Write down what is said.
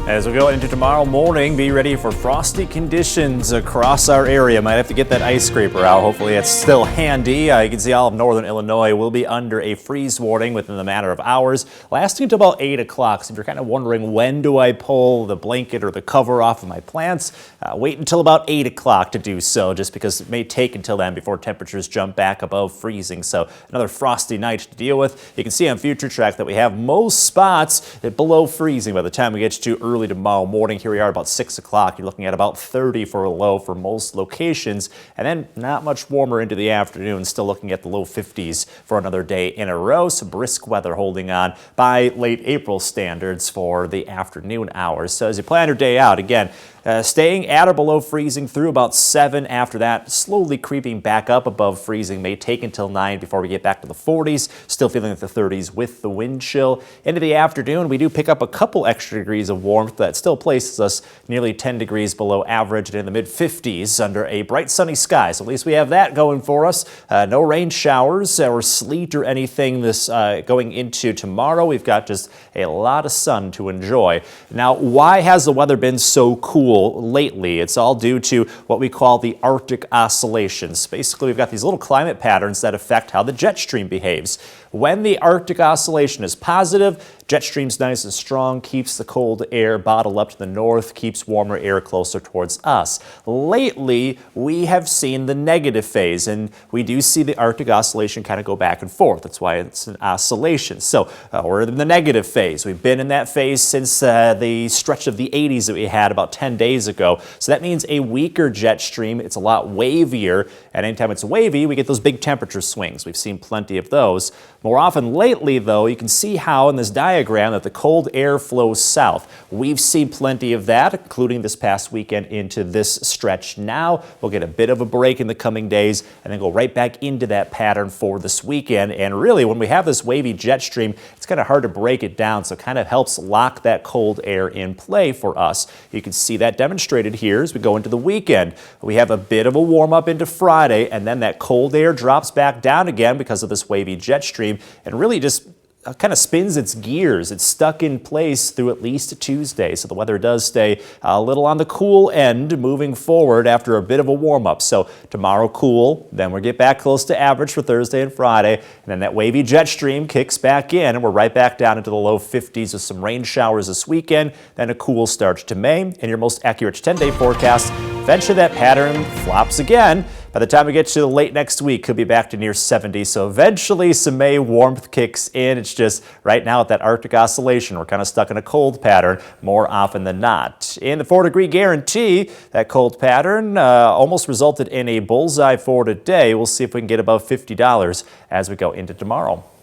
As we go into tomorrow morning, be ready for frosty conditions across our area. Might have to get that ice scraper out. Hopefully it's still handy. You can see all of northern Illinois will be under a freeze warning within a matter of hours, lasting until about 8 o'clock. So if you're kind of wondering when do I pull the blanket or the cover off of my plants, wait until about 8 o'clock to do so, just because it may take until then before temperatures jump back above freezing. So another frosty night to deal with. You can see on Future Track that we have most spots below freezing by the time we get to early tomorrow morning. Here we are about 6 o'clock. You're looking at about 30 for a low for most locations, and then not much warmer into the afternoon. Still looking at the low 50s for another day in a row. Some brisk weather holding on by late April standards for the afternoon hours. So as you plan your day out, again, staying at or below freezing through about 7. After that, slowly creeping back up above freezing. May take until 9 before we get back to the 40s. Still feeling like the 30s with the wind chill. Into the afternoon, we do pick up a couple extra degrees of warmth that still places us nearly 10 degrees below average and in the mid-50s under a bright sunny sky. So at least we have that going for us. No rain showers or sleet or anything this going into tomorrow. We've got just a lot of sun to enjoy. Now, why has the weather been so cool lately? It's all due to what we call the Arctic oscillations. Basically, we've got these little climate patterns that affect how the jet stream behaves. When the Arctic oscillation is positive, jet stream's nice and strong, keeps the cold air bottled up to the north, keeps warmer air closer towards us. Lately, we have seen the negative phase, and we do see the Arctic oscillation kind of go back and forth. That's why it's an oscillation. So we're in the negative phase. We've been in that phase since the stretch of the 80s that we had about 10 days ago. So that means a weaker jet stream. It's a lot wavier, and anytime it's wavy, we get those big temperature swings. We've seen plenty of those. More often lately, though, you can see how in this diagram that the cold air flows south. We've seen plenty of that, including this past weekend into this stretch now. We'll get a bit of a break in the coming days and then go right back into that pattern for this weekend. And really, when we have this wavy jet stream, it's kind of hard to break it down, so it kind of helps lock that cold air in play for us. You can see that demonstrated here as we go into the weekend. We have a bit of a warm up into Friday, and then that cold air drops back down again because of this wavy jet stream, and really just kind of spins its gears. It's stuck in place through at least Tuesday, so the weather does stay a little on the cool end moving forward after a bit of a warm-up. So tomorrow cool, then we'll get back close to average for Thursday and Friday, and then that wavy jet stream kicks back in, and we're right back down into the low 50s with some rain showers this weekend, then a cool start to May, and your most accurate 10-day forecast. Eventually that pattern flops again. By the time we get to late next week, could be back to near 70. So eventually some May warmth kicks in. It's just right now at that Arctic oscillation, we're kind of stuck in a cold pattern more often than not. In the 4-degree guarantee, that cold pattern almost resulted in a bullseye for today. We'll see if we can get above $50 as we go into tomorrow.